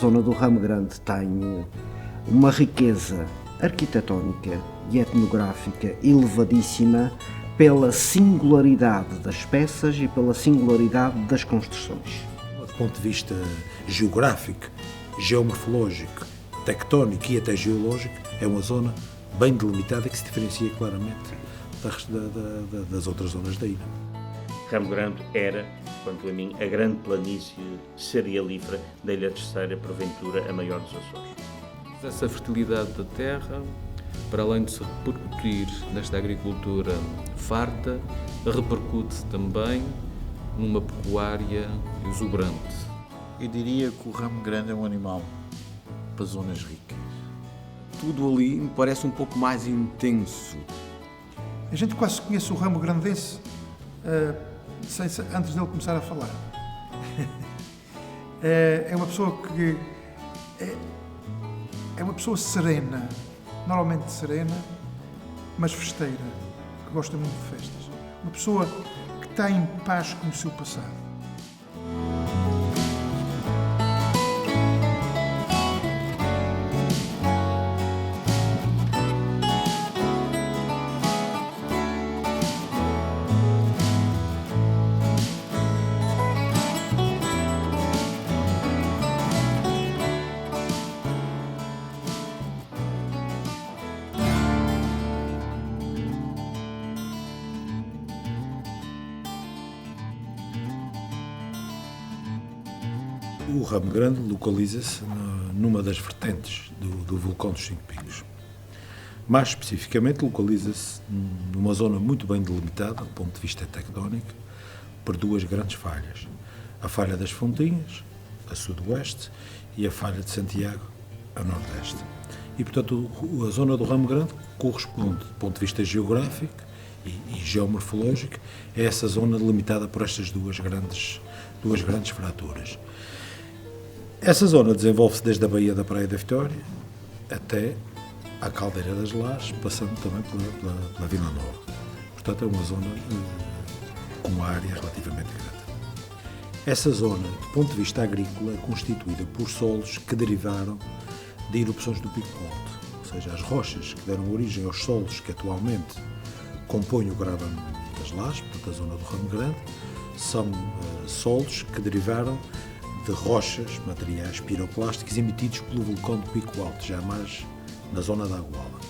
zona do Ramo Grande tem uma riqueza arquitetónica e etnográfica elevadíssima pela singularidade das peças e pela singularidade das construções. Do ponto de vista geográfico, geomorfológico, tectónico e até geológico, é uma zona bem delimitada que se diferencia claramente das outras zonas da ilha. Ramo Grande era, quanto a mim, a grande planície cerealífera da Ilha Terceira, porventura a maior dos Açores. Essa fertilidade da terra, para além de se repercutir nesta agricultura farta, repercute também numa pecuária exuberante. Eu diria que o Ramo Grande é um animal para zonas ricas. Tudo ali me parece um pouco mais intenso. A gente quase conhece o Ramo Grandense antes dele começar a falar. É uma pessoa que é uma pessoa serena, normalmente serena, mas festeira, que gosta muito de festas. Uma pessoa que está em paz com o seu passado. O Ramo Grande localiza-se numa das vertentes do vulcão dos Cinco Picos. Mais especificamente, localiza-se numa zona muito bem delimitada, do ponto de vista tectónico, por duas grandes falhas. A falha das Fontinhas, a sudoeste, e a falha de Santiago, a nordeste. E, portanto, a zona do Ramo Grande corresponde, do ponto de vista geográfico e geomorfológico, a essa zona delimitada por estas duas grandes fraturas. Essa zona desenvolve-se desde a Baía da Praia da Vitória até à Caldeira das Lajes, passando também pela Vila Nova. Portanto, é uma zona com uma área relativamente grande. Essa zona, do ponto de vista agrícola, é constituída por solos que derivaram de erupções do Pico Alto, ou seja, as rochas que deram origem aos solos que atualmente compõem o Graben das Lajes, portanto, a zona do Ramo Grande, são solos que derivaram de rochas, materiais piroclásticos emitidos pelo vulcão do Pico Alto, já mais na zona da Aguala.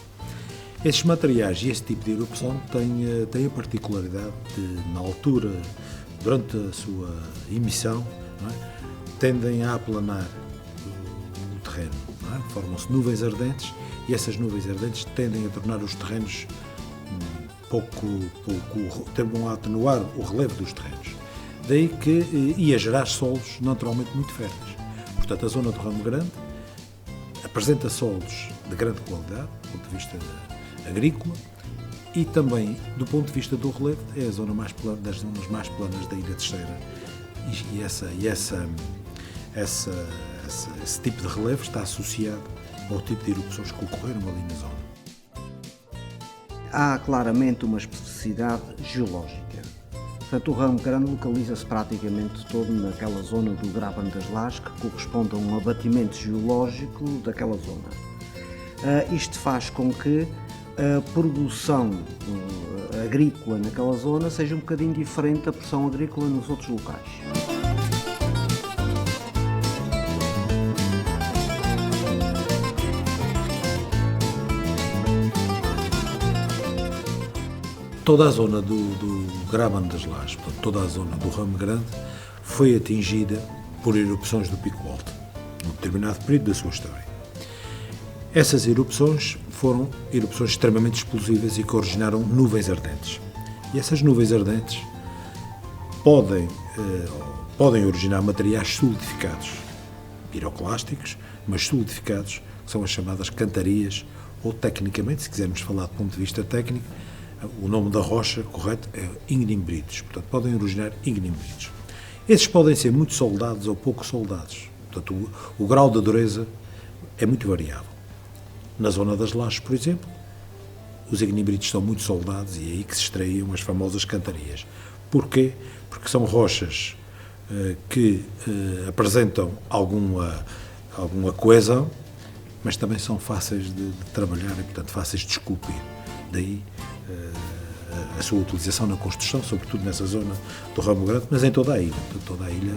Esses materiais e esse tipo de erupção têm a particularidade de, na altura, durante a sua emissão, tendem a aplanar o terreno. Formam-se nuvens ardentes e essas nuvens ardentes tendem a tornar os terrenos tendem a atenuar o relevo dos terrenos. Daí que ia gerar solos naturalmente muito férteis. Portanto, a zona do Ramo Grande apresenta solos de grande qualidade, do ponto de vista agrícola, e também, do ponto de vista do relevo, é a zona mais plana, das zonas mais planas da Ilha Terceira. E esse tipo de relevo está associado ao tipo de erupções que ocorreram ali na zona. Há claramente uma especificidade geológica. Portanto, o Ramo Grande localiza-se praticamente todo naquela zona do Graben das Lajes, que corresponde a um abatimento geológico daquela zona. Isto faz com que a produção agrícola naquela zona seja um bocadinho diferente da produção agrícola nos outros locais. Toda a zona do Graben das Lajes, portanto, toda a zona do Ramo Grande, foi atingida por erupções do Pico Alto, num determinado período da sua história. Essas erupções foram erupções extremamente explosivas e que originaram nuvens ardentes. E essas nuvens ardentes podem originar materiais solidificados, piroclásticos, mas solidificados, que são as chamadas cantarias, ou tecnicamente, se quisermos falar do ponto de vista técnico, o nome da rocha correto é ignimbritos, portanto podem originar ignimbritos. Esses podem ser muito soldados ou pouco soldados, portanto o grau de dureza é muito variável. Na zona das Lajes, por exemplo, os ignimbritos são muito soldados e é aí que se extraíam as famosas cantarias. Porquê? Porque são rochas que apresentam alguma coesão, mas também são fáceis de trabalhar e, portanto, fáceis de esculpir. Daí a sua utilização na construção, sobretudo nessa zona do Ramo Grande, mas em toda a ilha. Portanto, toda a ilha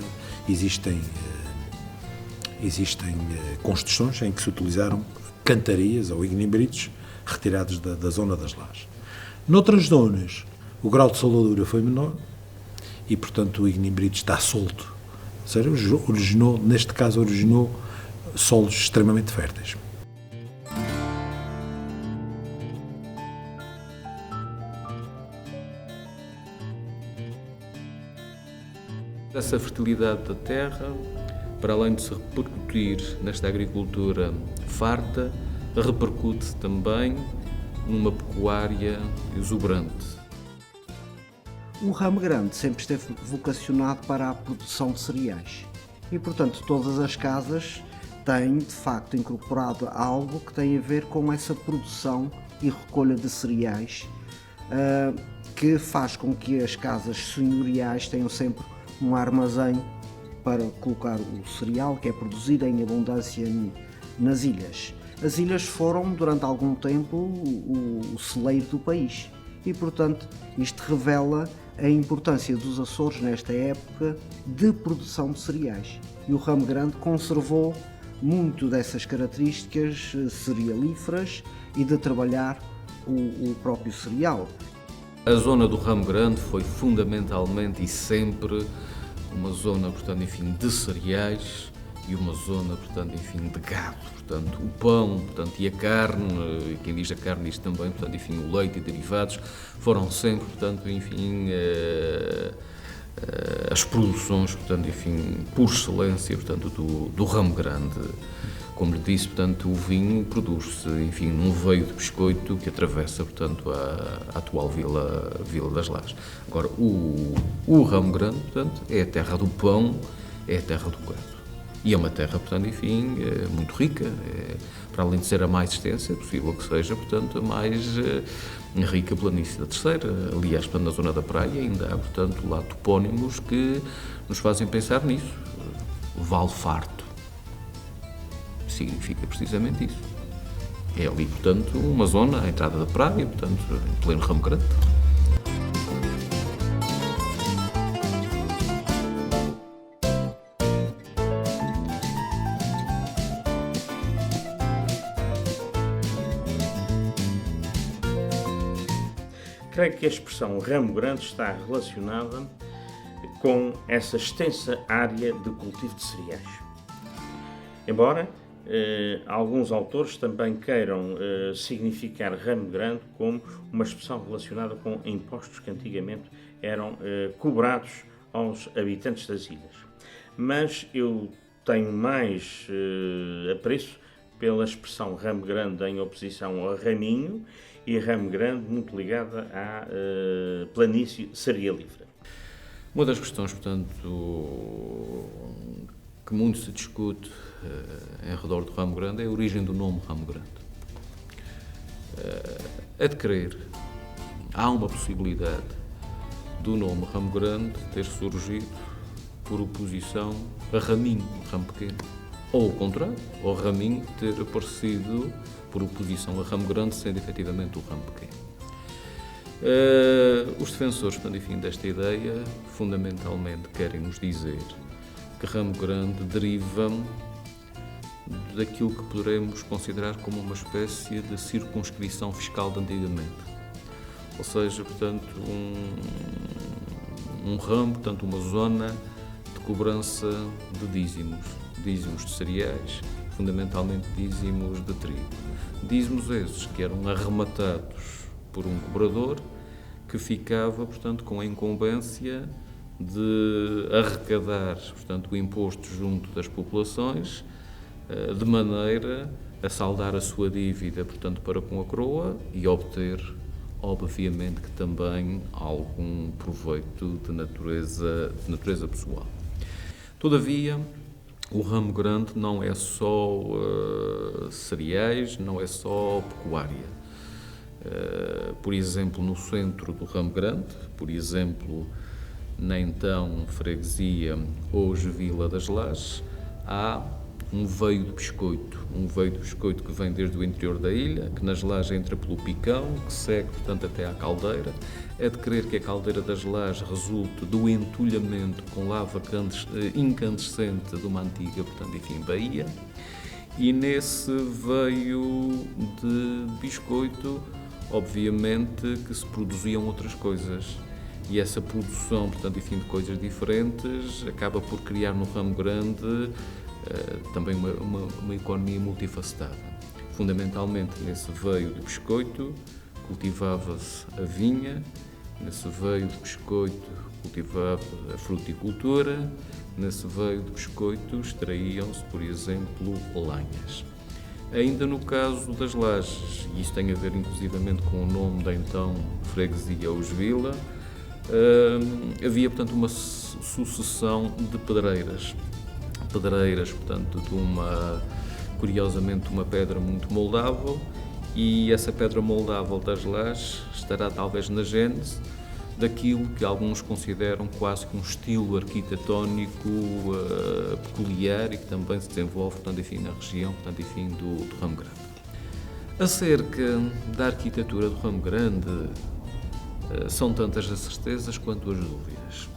existem construções em que se utilizaram cantarias ou ignimbritos retirados da zona das lajes. Noutras zonas, o grau de soldadura foi menor e, portanto, o ignimbrito está solto. Ou seja, neste caso, originou solos extremamente férteis. Essa fertilidade da terra, para além de se repercutir nesta agricultura farta, repercute também numa pecuária exuberante. O Ramo Grande sempre esteve vocacionado para a produção de cereais e, portanto, todas as casas têm, de facto, incorporado algo que tem a ver com essa produção e recolha de cereais, que faz com que as casas senhoriais tenham sempre um armazém para colocar o cereal que é produzido em abundância nas ilhas. As ilhas foram, durante algum tempo, o celeiro do país e, portanto, isto revela a importância dos Açores nesta época de produção de cereais. E o Ramo Grande conservou muito dessas características cerealíferas e de trabalhar o próprio cereal. A zona do Ramo Grande foi fundamentalmente e sempre uma zona, portanto, enfim, de cereais e uma zona, portanto, enfim, de gado. Portanto, o pão, portanto, e a carne, e quem diz a carne diz também, portanto, enfim, o leite e derivados, foram sempre, portanto, enfim, as produções, portanto, enfim, por excelência, portanto, do Ramo Grande. Como lhe disse, portanto, o vinho produz-se, enfim, num veio de biscoito que atravessa, portanto, a atual Vila das Lajes. Agora, o Ramo Grande, portanto, é a terra do pão, é a terra do gado. E é uma terra, portanto, enfim, muito rica. Para além de ser a mais extensa, é possível que seja, portanto, a mais rica planície da Terceira. Aliás, portanto, na zona da praia ainda há, portanto, lá topónimos que nos fazem pensar nisso. Vale Farto significa precisamente isso. É ali, portanto, uma zona, a entrada da praia, portanto, em pleno Ramo Grande. Creio que a expressão Ramo Grande está relacionada com essa extensa área de cultivo de cereais. Embora alguns autores também queiram significar Ramo Grande como uma expressão relacionada com impostos que antigamente eram cobrados aos habitantes das ilhas. Mas eu tenho mais apreço pela expressão Ramo Grande em oposição ao Raminho e Ramo Grande muito ligada à planície cerealífera. Uma das questões, portanto, que muito se discute em redor do Ramo Grande é a origem do nome Ramo Grande. É de crer, há uma possibilidade do nome Ramo Grande ter surgido por oposição a Raminho, Ramo Pequeno. Ou o contrário, o Raminho ter aparecido por oposição a Ramo Grande, sendo efetivamente o Ramo Pequeno. Os defensores, portanto, enfim, desta ideia, fundamentalmente querem nos dizer que Ramo Grande deriva daquilo que poderemos considerar como uma espécie de circunscrição fiscal de antigamente. Ou seja, portanto, um ramo, portanto, uma zona de cobrança de dízimos de cereais, fundamentalmente dízimos de trigo. Dízimos esses que eram arrematados por um cobrador que ficava, portanto, com a incumbência de arrecadar, portanto, o imposto junto das populações, de maneira a saldar a sua dívida, portanto, para com a coroa e obter, obviamente, que também algum proveito de natureza pessoal. Todavia, o Ramo Grande não é só cereais, não é só pecuária. Por exemplo, no centro do Ramo Grande, por exemplo, na então freguesia, hoje Vila das Lajes, há um veio de biscoito que vem desde o interior da ilha, que nas Lajes entra pelo Picão, que segue, portanto, até à caldeira. É de crer que a caldeira das Lajes resulte do entulhamento com lava incandescente de uma antiga, portanto, enfim, baía. E nesse veio de biscoito, obviamente, que se produziam outras coisas. E essa produção, portanto, enfim, de coisas diferentes, acaba por criar no ramo grande também uma economia multifacetada. Fundamentalmente, nesse veio de biscoito, cultivava-se a vinha, nesse veio de biscoito, cultivava a fruticultura, nesse veio de biscoito, extraíam-se, por exemplo, lenhas. Ainda no caso das Lajes, e isto tem a ver inclusivamente com o nome da então freguesia Osvila, havia, portanto, uma sucessão de pedreiras, portanto, curiosamente, uma pedra muito moldável, e essa pedra moldável das Lajes estará talvez na gênese daquilo que alguns consideram quase que um estilo arquitetónico peculiar e que também se desenvolve, portanto, enfim, na região, portanto, enfim, do Ramo Grande. Acerca da arquitetura do Ramo Grande, são tantas as certezas quanto as dúvidas.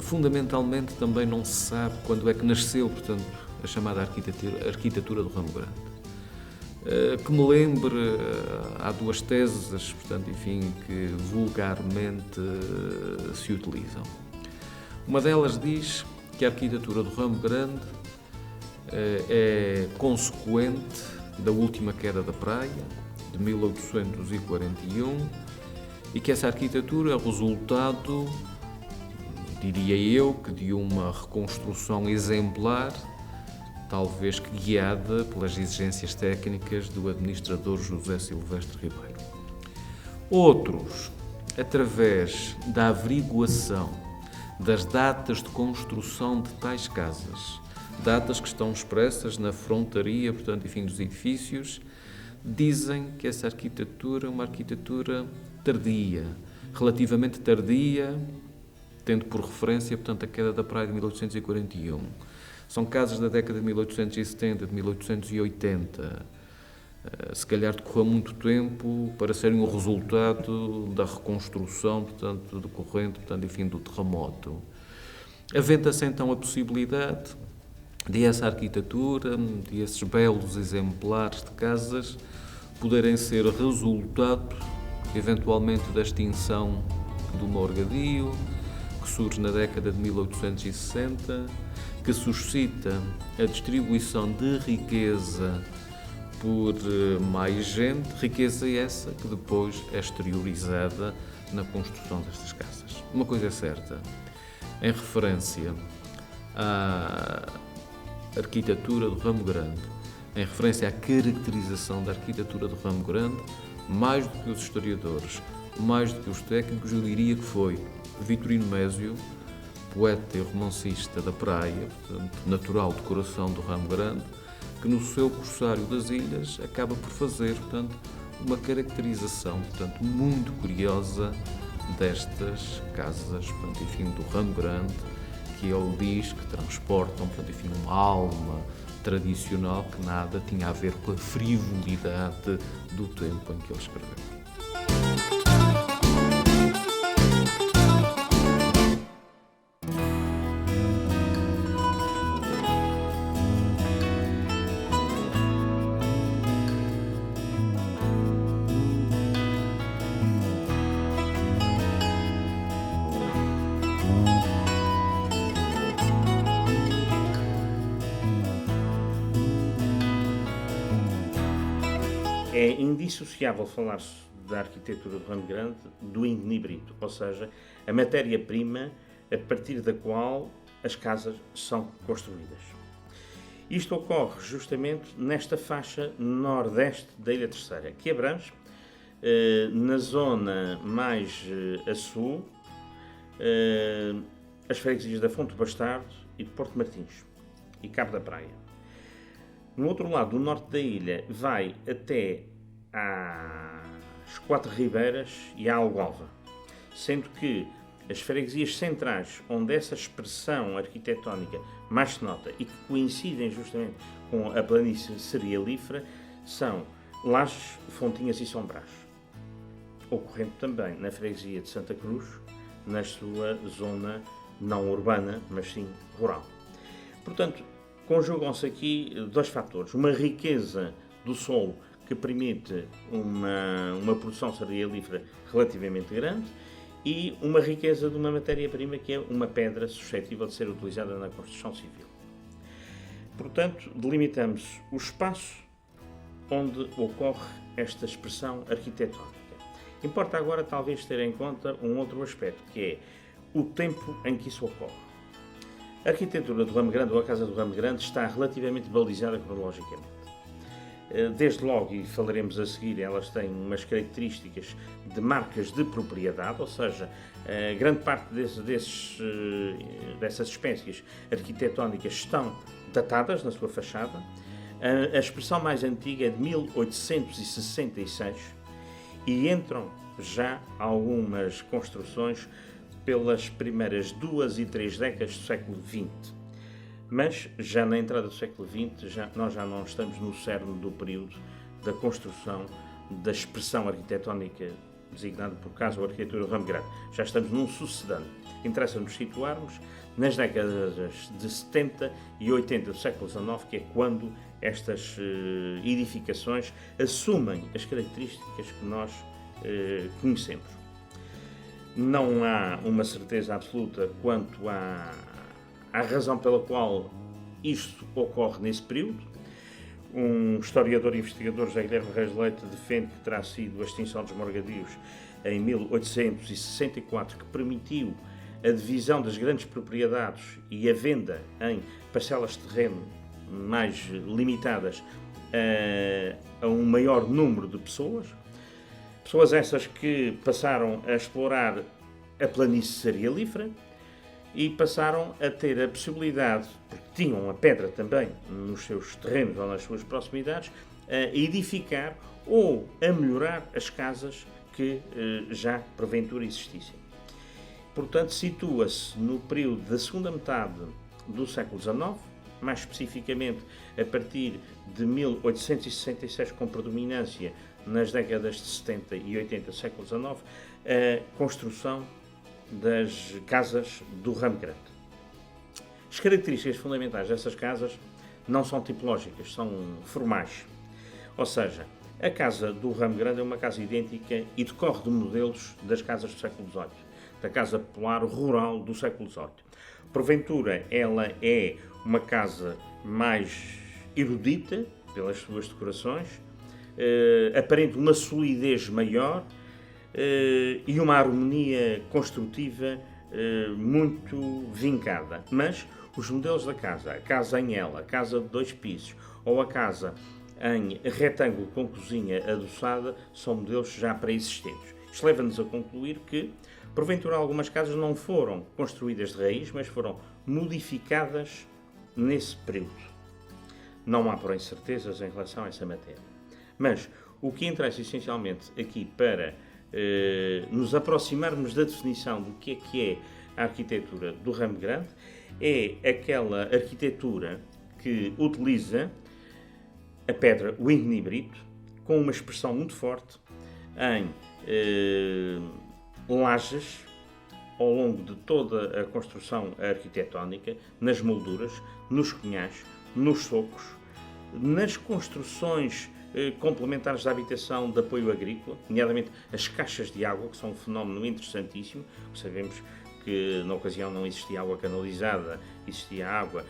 Fundamentalmente também não se sabe quando é que nasceu, portanto, a chamada arquitetura do Ramo Grande. Que me lembre, há duas teses, portanto, enfim, que vulgarmente se utilizam. Uma delas diz que a arquitetura do Ramo Grande é consequente da última queda da praia, de 1841, e que essa arquitetura é resultado, diria eu, que de uma reconstrução exemplar, talvez que guiada pelas exigências técnicas do administrador José Silvestre Ribeiro. Outros, através da averiguação das datas de construção de tais casas, datas que estão expressas na frontaria, portanto, enfim, dos edifícios, dizem que essa arquitetura é uma arquitetura tardia, relativamente tardia, tendo por referência, portanto, a queda da praia de 1841. São casas da década de 1870, de 1880. Se calhar decorreu muito tempo para serem o resultado da reconstrução, portanto, decorrente, portanto, enfim, do terremoto. Aventa-se então a possibilidade de essa arquitetura, de esses belos exemplares de casas, poderem ser resultado, eventualmente, da extinção do morgadio, que surge na década de 1860, que suscita a distribuição de riqueza por mais gente, riqueza essa que depois é exteriorizada na construção destas casas. Uma coisa é certa, em referência à arquitetura do Ramo Grande, em referência à caracterização da arquitetura do Ramo Grande, mais do que os historiadores, mais do que os técnicos, eu diria que foi Vitorino Mésio, poeta e romancista da praia, portanto, natural do coração do Ramo Grande, que no seu Corsário das Ilhas acaba por fazer, portanto, uma caracterização, portanto, muito curiosa destas casas, portanto, enfim, do Ramo Grande, que ele diz que transportam, portanto, enfim, uma alma tradicional que nada tinha a ver com a frivolidade do tempo em que ele escreveu. É indissociável falar-se da arquitetura do Ramo Grande do ignibrito, ou seja, a matéria-prima a partir da qual as casas são construídas. Isto ocorre justamente nesta faixa nordeste da Ilha Terceira, que abrange, na zona mais a sul, as freguesias da Fonte Bastardo e de Porto Martins e Cabo da Praia. No outro lado, do norte da ilha, vai até às Quatro Ribeiras e à Algova, sendo que As freguesias centrais, onde essa expressão arquitetónica mais se nota e que coincidem justamente com a planície cerealífera, são Lages, Fontinhas e São Brás. Ocorrendo também na freguesia de Santa Cruz, na sua zona não urbana, mas sim rural. Portanto, conjugam-se aqui dois fatores. Uma riqueza do solo que permite uma produção cerealífera relativamente grande e uma riqueza de uma matéria-prima que é uma pedra suscetível de ser utilizada na construção civil. Portanto, delimitamos o espaço onde ocorre esta expressão arquitetónica. Importa agora talvez ter em conta um outro aspecto, que é o tempo em que isso ocorre. A arquitetura do Ramo Grande ou a Casa do Ramo Grande está relativamente balizada cronologicamente. Desde logo, e falaremos a seguir, elas têm umas características de marcas de propriedade, ou seja, grande parte dessas espécies arquitetónicas estão datadas na sua fachada. A expressão mais antiga é de 1866 e entram já algumas construções pelas primeiras 2 e 3 décadas do século XX. Mas, já na entrada do século XX, nós já não estamos no cerne do período da construção da expressão arquitetónica designada por caso a arquitetura do Ramo Grande. Já estamos num sucedâneo. Interessa-nos situarmos nas décadas de 70 e 80 do século XIX, que é quando estas edificações assumem as características que nós conhecemos. Não há uma certeza absoluta quanto à razão pela qual isto ocorre nesse período. Um historiador e investigador, José Guilherme Reis Leite, defende que terá sido a extinção dos morgadios em 1864 que permitiu a divisão das grandes propriedades e a venda em parcelas de terreno mais limitadas a um maior número de pessoas. Pessoas essas que passaram a explorar a planície cerealífera e passaram a ter a possibilidade, porque tinham a pedra também nos seus terrenos ou nas suas proximidades, a edificar ou a melhorar as casas que já porventura existissem. Portanto, situa-se no período da segunda metade do século XIX, mais especificamente a partir de 1866, com predominância nas décadas de 70 e 80 do século XIX, a construção das casas do Ramo Grande. As características fundamentais dessas casas não são tipológicas, são formais. Ou seja, a casa do Ramo Grande é uma casa idêntica e decorre de modelos das casas do século XVIII, da casa popular rural do século XVIII. Porventura, ela é uma casa mais erudita pelas suas decorações, aparente uma solidez maior e uma harmonia construtiva muito vincada. Mas os modelos da casa, a casa em L, a casa de 2 pisos ou a casa em retângulo com cozinha adoçada, são modelos já pré-existentes. Isto leva-nos a concluir que, porventura, algumas casas não foram construídas de raiz, mas foram modificadas nesse período. Não há, porém, certezas em relação a essa matéria. Mas o que interessa essencialmente aqui para nos aproximarmos da definição do que é a arquitetura do Ramo Grande é aquela arquitetura que utiliza a pedra, o ignibrito, com uma expressão muito forte em lajes ao longo de toda a construção arquitetónica, nas molduras, nos cunhais, nos socos, nas construções complementares da habitação de apoio agrícola, nomeadamente as caixas de água, que são um fenómeno interessantíssimo. Sabemos que na ocasião não existia água canalizada, existia água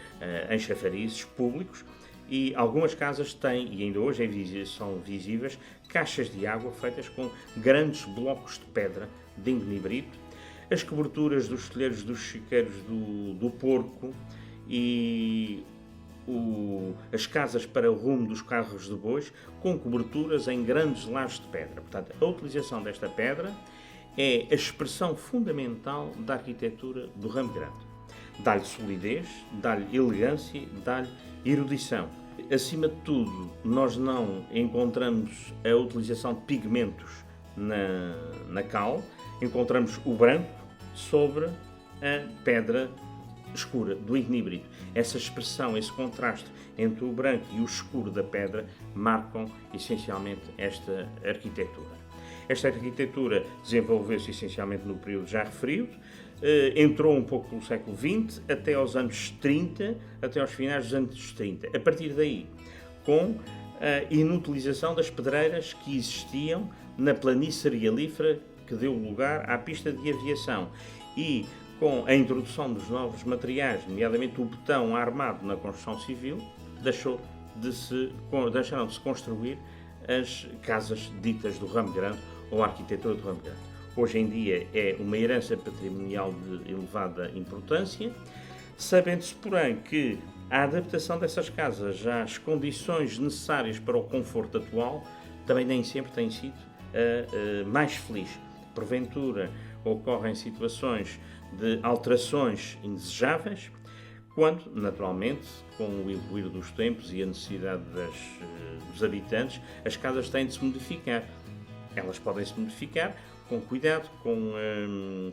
em chafarizes públicos, e algumas casas têm, e ainda hoje são visíveis, caixas de água feitas com grandes blocos de pedra de ignibrito, as coberturas dos telheiros dos chiqueiros do porco e as casas para o rumo dos carros de bois com coberturas em grandes lajes de pedra. Portanto, a utilização desta pedra é a expressão fundamental da arquitetura do Ramo Grande. Dá-lhe solidez, dá-lhe elegância, dá-lhe erudição. Acima de tudo, nós não encontramos a utilização de pigmentos na cal, encontramos o branco sobre a pedra escura, do igníbrido. Essa expressão, esse contraste entre o branco e o escuro da pedra marcam essencialmente esta arquitetura. Esta arquitetura desenvolveu-se essencialmente no período já referido, entrou um pouco pelo século XX até aos anos 30, até aos finais dos anos 30. A partir daí, com a inutilização das pedreiras que existiam na planície cerealífera que deu lugar à pista de aviação e com a introdução dos novos materiais, nomeadamente o betão armado na construção civil, deixaram de se construir as casas ditas do ramo grande ou a arquitetura do ramo grande. Hoje em dia é uma herança patrimonial de elevada importância, sabendo-se, porém, que a adaptação dessas casas às condições necessárias para o conforto atual também nem sempre tem sido a mais feliz. Porventura, ocorrem situações de alterações indesejáveis, quando, naturalmente, com o evoluir dos tempos e a necessidade dos habitantes, as casas têm de se modificar. Elas podem se modificar com cuidado,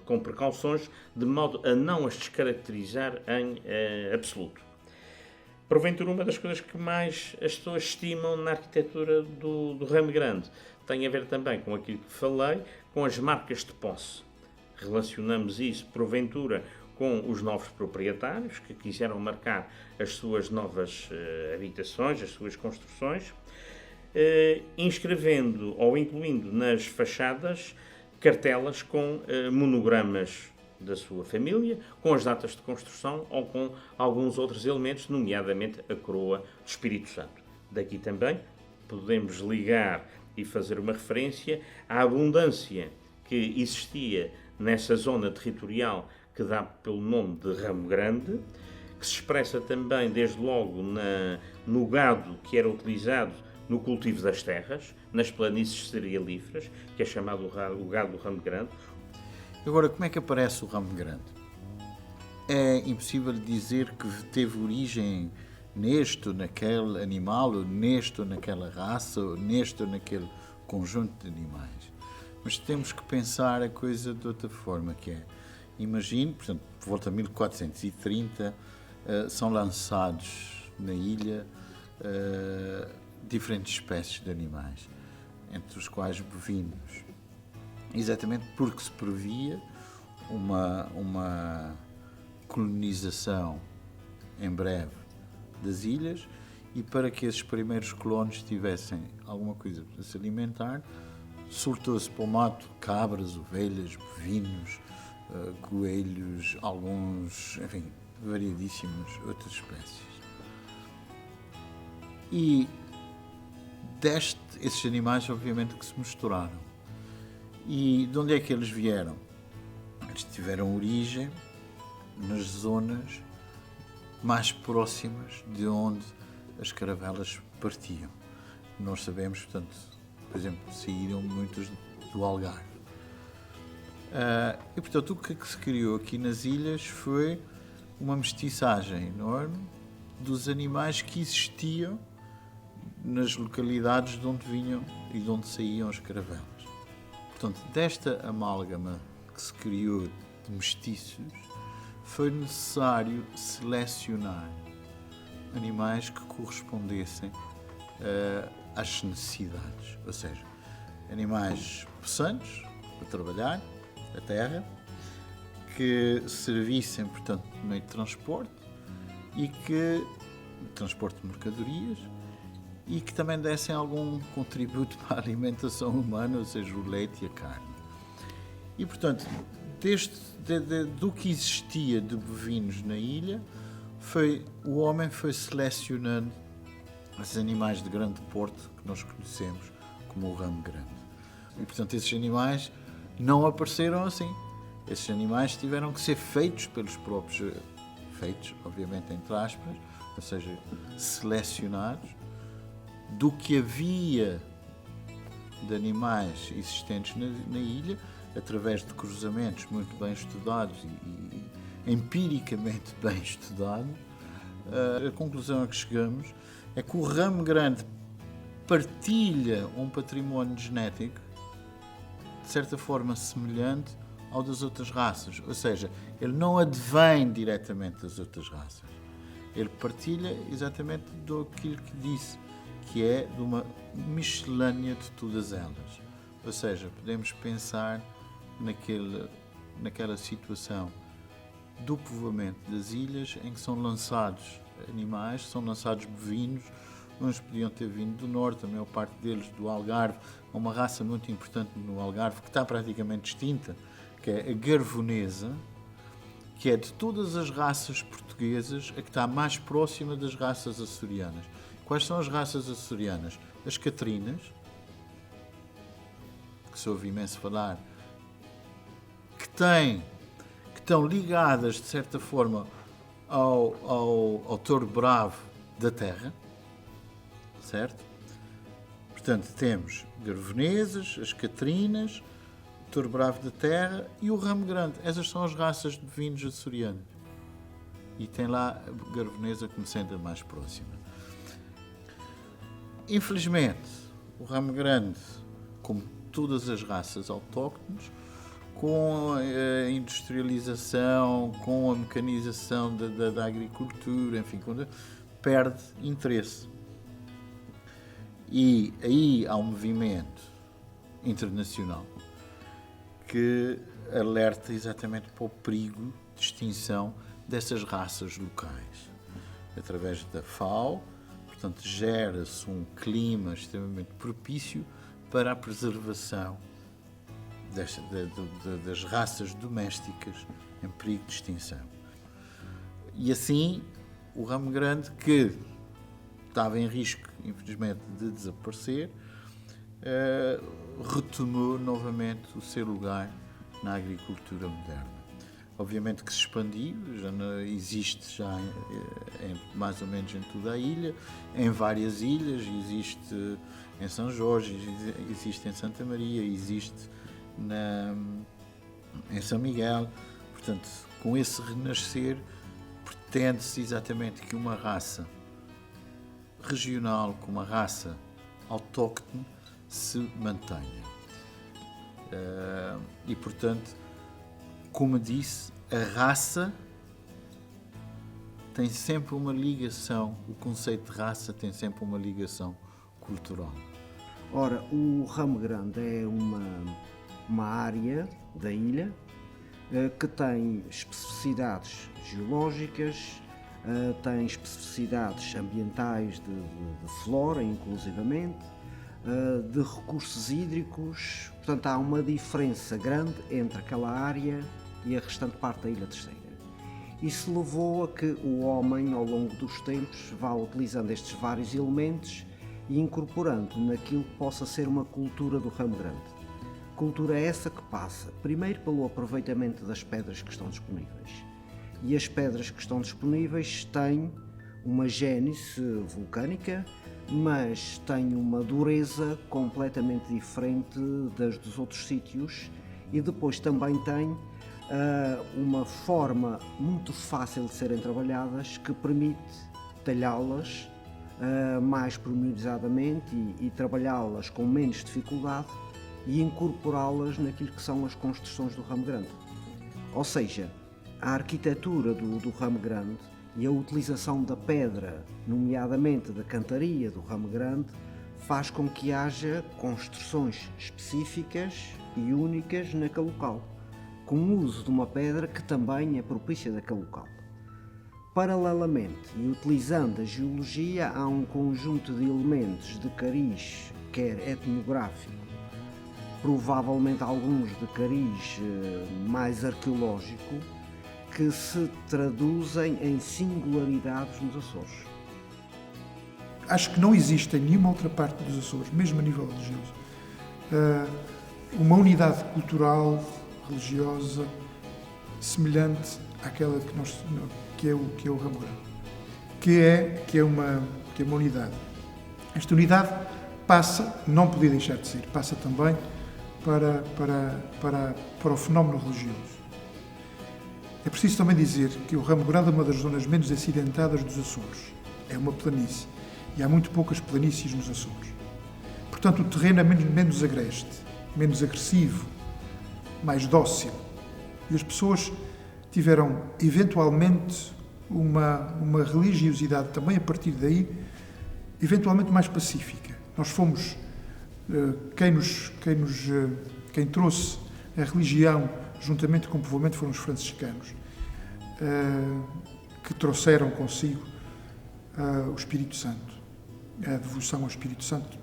com precauções, de modo a não as descaracterizar em absoluto. Porventura, uma das coisas que mais as pessoas estimam na arquitetura do ramo grande tem a ver também com aquilo que falei, com as marcas de posse. Relacionamos isso, porventura, com os novos proprietários que quiseram marcar as suas novas habitações, as suas construções, inscrevendo ou incluindo nas fachadas cartelas com monogramas da sua família, com as datas de construção ou com alguns outros elementos, nomeadamente a coroa do Espírito Santo. Daqui também podemos ligar e fazer uma referência à abundância que existia nessa zona territorial que dá pelo nome de Ramo Grande, que se expressa também, desde logo, no gado que era utilizado no cultivo das terras, nas planícies cerealíferas, que é chamado o gado do Ramo Grande. Agora, como é que aparece o ramo grande? É impossível dizer que teve origem neste ou naquele animal, ou neste ou naquela raça, ou neste ou naquele conjunto de animais. Mas temos que pensar a coisa de outra forma, que é, imagine, portanto, por volta de 1430, são lançados na ilha diferentes espécies de animais, entre os quais bovinos, exatamente porque se previa uma colonização em breve das ilhas e para que esses primeiros colonos tivessem alguma coisa para se alimentar, soltou-se para o mato cabras, ovelhas, bovinos, coelhos, alguns, enfim, variedíssimas outras espécies. E esses animais, obviamente, que se misturaram. E de onde é que eles vieram? Eles tiveram origem nas zonas mais próximas de onde as caravelas partiam. Nós sabemos, portanto, por exemplo, saíram muitos do Algarve. E, portanto, o que se criou aqui nas ilhas foi uma mestiçagem enorme dos animais que existiam nas localidades de onde vinham e de onde saíam as caravelas. Portanto, desta amálgama que se criou de mestiços, foi necessário selecionar animais que correspondessem às necessidades, ou seja, animais possantes para trabalhar a terra, que servissem, portanto, de meio de transporte e que transporte de mercadorias e que também dessem algum contributo para a alimentação humana, ou seja, o leite e a carne. E, portanto, do que existia de bovinos na ilha, o homem foi selecionando esses animais de grande porte que nós conhecemos como o ramo grande. E, portanto, esses animais não apareceram assim. Esses animais tiveram que ser feitos pelos próprios, feitos, obviamente, entre aspas, ou seja, selecionados do que havia de animais existentes na ilha, através de cruzamentos muito bem estudados e empiricamente bem estudados. A conclusão a que chegamos é que o ramo grande partilha um património genético de certa forma semelhante ao das outras raças. Ou seja, ele não advém diretamente das outras raças. Ele partilha exatamente daquilo que disse, que é de uma miscelânea de todas elas. Ou seja, podemos pensar naquela situação do povoamento das ilhas em que são lançados animais, são lançados bovinos. Uns podiam ter vindo do norte, a maior parte deles do Algarve. Há uma raça muito importante no Algarve que está praticamente extinta, que é a garvonesa, que é de todas as raças portuguesas a que está mais próxima das raças açorianas. Quais são as raças açorianas? As catrinas, que se ouve imenso falar, que estão ligadas, de certa forma, ao touro bravo da terra, certo? Portanto, temos garvonesas, as catrinas, o touro bravo da terra e o ramo grande. Essas são as raças de bovinos açorianos. E tem lá a garvonesa como sendo a mais próxima. Infelizmente, o ramo grande, como todas as raças autóctones, com a industrialização, com a mecanização da agricultura, enfim, perde interesse. E aí há um movimento internacional que alerta exatamente para o perigo de extinção dessas raças locais. Através da FAO, portanto, gera-se um clima extremamente propício para a preservação das raças domésticas em perigo de extinção. E assim, o ramo grande, que estava em risco, infelizmente, de desaparecer, retomou novamente o seu lugar na agricultura moderna. Obviamente que se expandiu, existe mais ou menos em toda a ilha, em várias ilhas, existe em São Jorge, existe em Santa Maria, existe em São Miguel. Portanto, com esse renascer, pretende-se exatamente que uma raça regional, como uma raça autóctone, se mantenha. E, portanto, como disse, a raça tem sempre uma ligação, o conceito de raça tem sempre uma ligação cultural. Ora, o ramo grande é uma área da ilha que tem especificidades geológicas, tem especificidades ambientais de flora, inclusivamente, de recursos hídricos. Portanto, há uma diferença grande entre aquela área e a restante parte da Ilha Terceira. Isso levou a que o homem, ao longo dos tempos, vá utilizando estes vários elementos e incorporando naquilo que possa ser uma cultura do ramo grande. Cultura essa que passa, primeiro, pelo aproveitamento das pedras que estão disponíveis. E as pedras que estão disponíveis têm uma gênese vulcânica, mas têm uma dureza completamente diferente das dos outros sítios, e depois também têm uma forma muito fácil de serem trabalhadas, que permite talhá-las mais pormenorizadamente e trabalhá-las com menos dificuldade e incorporá-las naquilo que são as construções do ramo grande. Ou seja, a arquitetura do ramo grande e a utilização da pedra, nomeadamente da cantaria do ramo grande, faz com que haja construções específicas e únicas naquele local, com o uso de uma pedra que também é propícia daquele local. Paralelamente, e utilizando a geologia, há um conjunto de elementos de cariz, quer etnográfico, provavelmente alguns de cariz mais arqueológico, que se traduzem em singularidades nos Açores. Acho que não existe em nenhuma outra parte dos Açores, mesmo a nível religioso, uma unidade cultural, religiosa, semelhante àquela que é o ramo grande, que é uma unidade. Esta unidade passa, não podia deixar de ser, passa também para o fenómeno religioso. É preciso também dizer que o ramo grande é uma das zonas menos acidentadas dos Açores. É uma planície e há muito poucas planícies nos Açores. Portanto, o terreno é menos agreste, menos agressivo, mais dócil. E as pessoas tiveram, eventualmente, uma religiosidade também a partir daí, eventualmente mais pacífica. Nós fomos, quem trouxe a religião juntamente com o povoamento foram os franciscanos, que trouxeram consigo o Espírito Santo, a devoção ao Espírito Santo,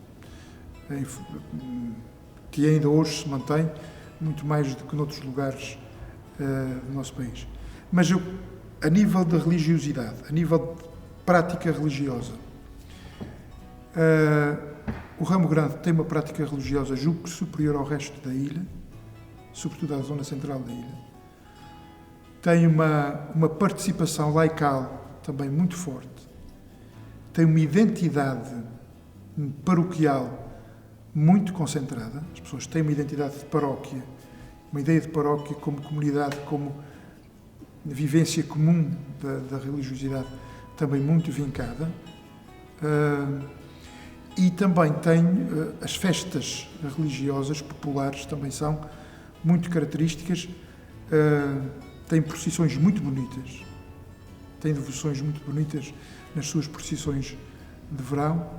que ainda hoje se mantém muito mais do que noutros lugares do nosso país. Mas a nível da religiosidade, a nível de prática religiosa, o Ramo Grande tem uma prática religiosa, julgo que superior ao resto da ilha, sobretudo à zona central da ilha. Tem uma participação laical também muito forte. Tem uma identidade paroquial muito concentrada. As pessoas têm uma identidade de paróquia, uma ideia de paróquia como comunidade, como vivência comum da religiosidade, também muito vincada. E também tem as festas religiosas populares, também são muito características. Tem procissões muito bonitas, tem devoções muito bonitas nas suas procissões de verão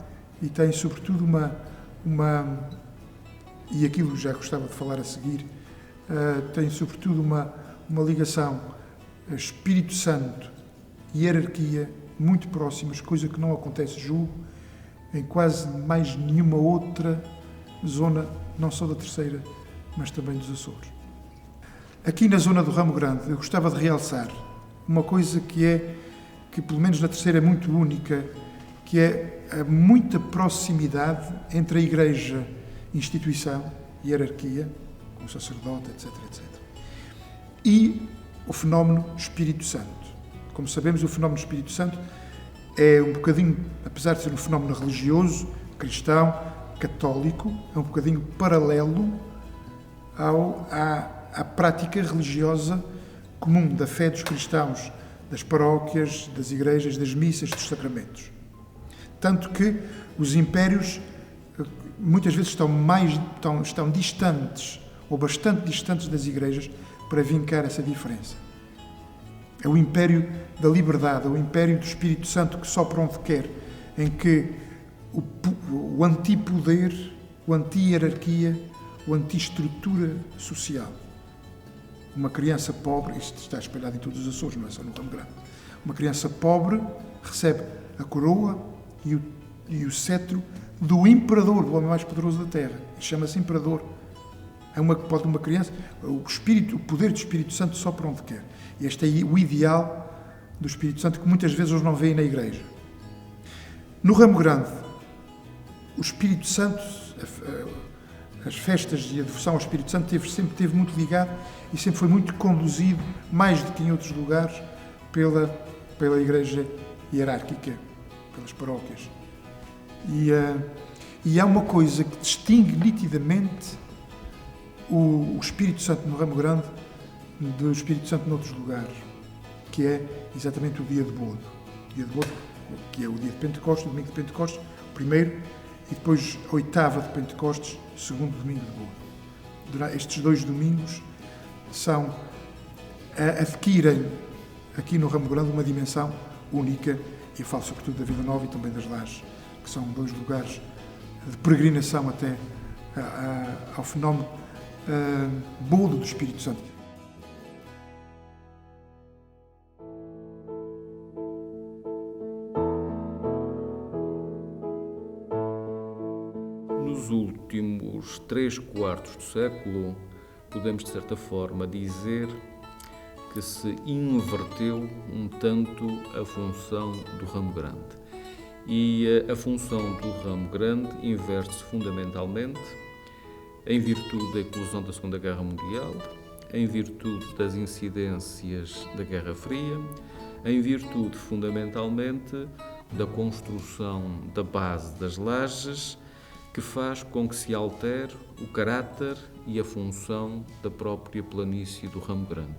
e tem sobretudo e aquilo já gostava de falar a seguir, tem sobretudo uma ligação Espírito Santo e hierarquia muito próximas, coisa que não acontece, julgo, em quase mais nenhuma outra zona, não só da Terceira, mas também dos Açores. Aqui na zona do Ramo Grande, eu gostava de realçar uma coisa que pelo menos na Terceira é muito única, que é a muita proximidade entre a Igreja, instituição, hierarquia, com o sacerdote, etc., etc., e o fenómeno Espírito Santo. Como sabemos, o fenómeno Espírito Santo é um bocadinho, apesar de ser um fenómeno religioso, cristão, católico, é um bocadinho paralelo à prática religiosa comum da fé dos cristãos, das paróquias, das igrejas, das missas, dos sacramentos. Tanto que os impérios muitas vezes estão distantes, ou bastante distantes das igrejas, para vincar essa diferença. É o império da liberdade, é o império do Espírito Santo que sopra onde quer, em que o antipoder, o anti-hierarquia, o anti-estrutura social. Uma criança pobre, isto está espalhado em todos os Açores, não é só no Ramo Grande, uma criança pobre recebe a coroa e o cetro do imperador, do homem mais poderoso da terra. Chama-se imperador. Pode uma criança, o poder do Espírito Santo só por onde quer. E este é o ideal do Espírito Santo que muitas vezes eles não veem na igreja. No Ramo Grande, o Espírito Santo, as festas e a devoção ao Espírito Santo sempre esteve muito ligado e sempre foi muito conduzido, mais do que em outros lugares, pela igreja hierárquica, pelas paróquias. E há uma coisa que distingue nitidamente o Espírito Santo no Ramo Grande do Espírito Santo noutros lugares, que é exatamente o dia de Bodo. O dia de Bodo, que é o dia de Pentecostes, o domingo de Pentecostes, o primeiro, e depois a oitava de Pentecostes, o segundo domingo de Bodo. Estes dois domingos adquirem aqui no Ramo Grande uma dimensão única, e eu falo sobretudo da Vila Nova e também das Lajes, que são dois lugares de peregrinação até ao fenómeno Bodo do Espírito Santo. Nos últimos 3/4 do século, podemos, de certa forma, dizer que se inverteu um tanto a função do Ramo Grande. E a função do Ramo Grande inverte-se fundamentalmente em virtude da eclosão da Segunda Guerra Mundial, em virtude das incidências da Guerra Fria, em virtude, fundamentalmente, da construção da base das Lajes, que faz com que se altere o caráter e a função da própria planície do Ramo Grande.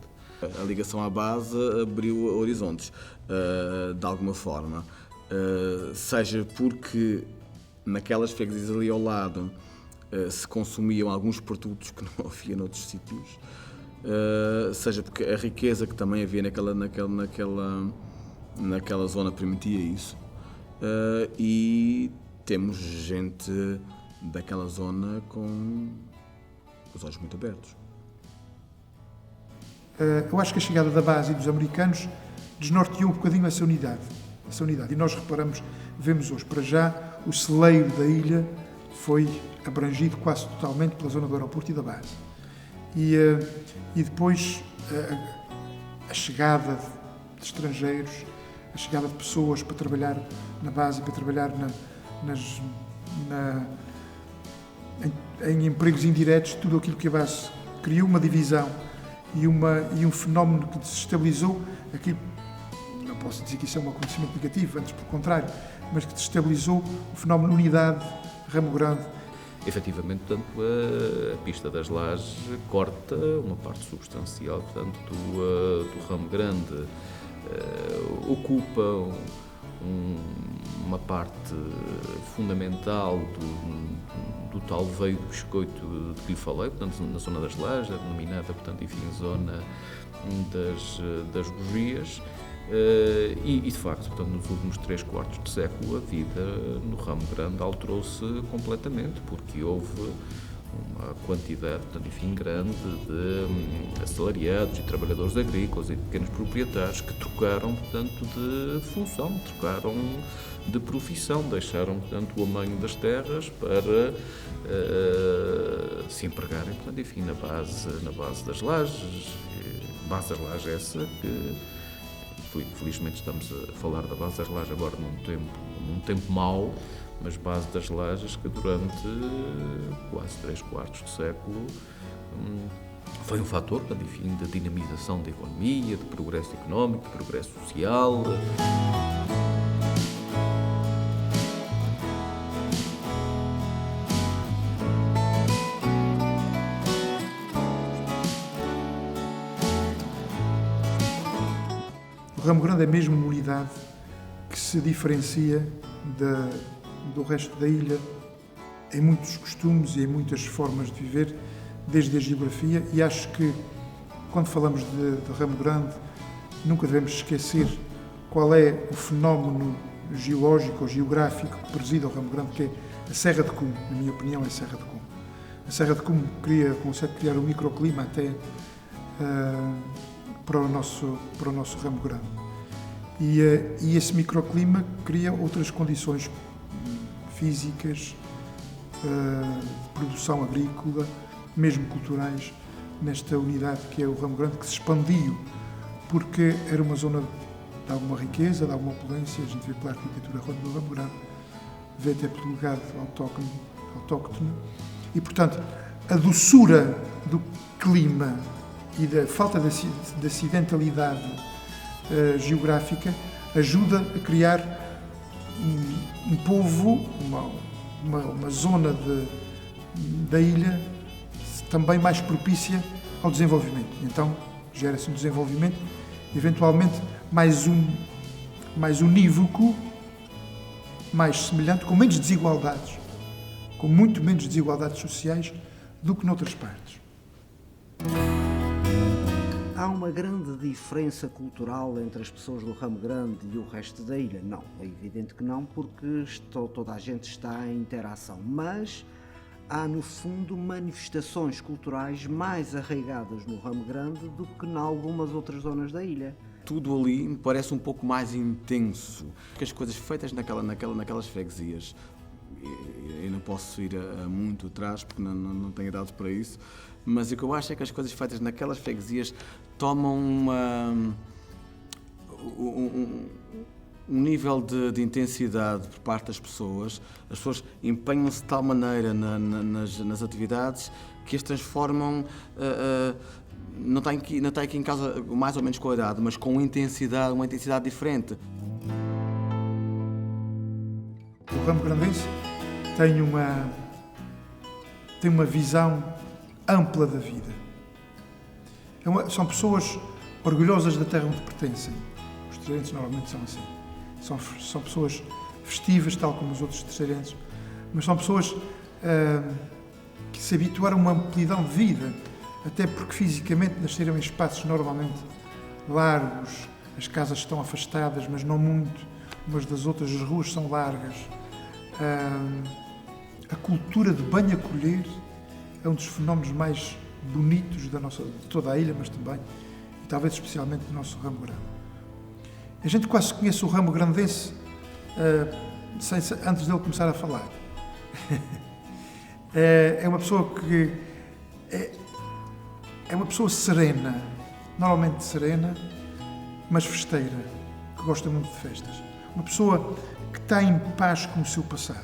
A ligação à base abriu horizontes, de alguma forma. Seja porque naquelas freguesias ali ao lado se consumiam alguns produtos que não havia noutros sítios, seja porque a riqueza que também havia naquela zona permitia isso, e temos gente daquela zona com os olhos muito abertos. Eu acho que a chegada da base e dos americanos desnorteou um bocadinho essa unidade. E nós reparamos, vemos hoje, para já, o celeiro da ilha foi abrangido quase totalmente pela zona do aeroporto e da base. E depois a chegada de estrangeiros, a chegada de pessoas para trabalhar na base e para trabalhar em empregos indiretos, tudo aquilo que a base criou uma divisão e um fenómeno que desestabilizou aquilo. Não posso dizer que isso é um acontecimento negativo, antes pelo contrário, mas que desestabilizou o fenómeno unidade, Ramo Grande. Efetivamente, portanto, a pista das Lajes corta uma parte substancial, portanto, do Ramo Grande, ocupa uma parte fundamental do tal veio do biscoito de que lhe falei, portanto, na zona das Lajes, denominada, portanto, enfim, zona das bugias. E de facto, portanto, nos últimos 3/4 de século, a vida no Ramo Grande alterou-se completamente, porque houve uma quantidade, portanto, enfim, grande de assalariados e trabalhadores agrícolas e de pequenos proprietários que trocaram, portanto, de função, trocaram de profissão, deixaram, portanto, o amanho das terras para se empregarem, portanto, enfim, na base das lajes. Base das lajes essa que, felizmente, estamos a falar da base das lajes agora num tempo mau, mas base das lajes que durante quase 3/4 de século foi um fator, portanto, enfim, de dinamização da economia, de progresso económico, de progresso social. O Ramo Grande é mesmo uma unidade que se diferencia do resto da ilha em muitos costumes e em muitas formas de viver, desde a geografia, e acho que quando falamos de Ramo Grande nunca devemos esquecer qual é o fenómeno geológico ou geográfico que preside ao Ramo Grande, que é a Serra de Cume. Na minha opinião, é a Serra de Cume. A Serra de Cume consegue criar um microclima até para o nosso Ramo Grande. E esse microclima cria outras condições físicas, de produção agrícola, mesmo culturais, nesta unidade que é o Ramo Grande, que se expandiu, porque era uma zona de alguma riqueza, de alguma opulência. A gente vê pela arquitetura do Ramo Grande, vê até pelo legado autóctone, e, portanto, a doçura do clima e da falta de acidentalidade geográfica ajuda a criar um povo, uma zona da ilha também mais propícia ao desenvolvimento. Então gera-se um desenvolvimento eventualmente mais unívoco, mais semelhante, com menos desigualdades, com muito menos desigualdades sociais do que noutras partes. Há uma grande diferença cultural entre as pessoas do Ramo Grande e o resto da ilha? Não, é evidente que não, porque toda a gente está em interação, mas há no fundo manifestações culturais mais arraigadas no Ramo Grande do que em algumas outras zonas da ilha. Tudo ali me parece um pouco mais intenso, porque as coisas feitas naquelas freguesias, eu não posso ir a muito atrás porque não tenho dados para isso, mas o que eu acho é que as coisas feitas naquelas freguesias tomam um nível de intensidade por parte das pessoas. As pessoas empenham-se de tal maneira nas atividades que as transformam, não está aqui em causa mais ou menos qualidade, mas com uma intensidade diferente. O Ramo Grandense tem uma visão ampla da vida. São pessoas orgulhosas da terra onde pertencem. Os terceirenses normalmente são assim. São pessoas festivas, tal como os outros terceirenses, mas são pessoas que se habituaram a uma amplidão de vida. até porque fisicamente nasceram em espaços normalmente largos, as casas estão afastadas, mas não muito umas das outras, as ruas são largas. A cultura de bem acolher é um dos fenómenos mais bonitos de toda a ilha, mas também, e talvez especialmente do nosso ramo grande. A gente quase conhece o ramo grandense antes dele começar a falar. É uma pessoa que é uma pessoa serena, normalmente serena, mas festeira, que gosta muito de festas. Uma pessoa que está em paz com o seu passado.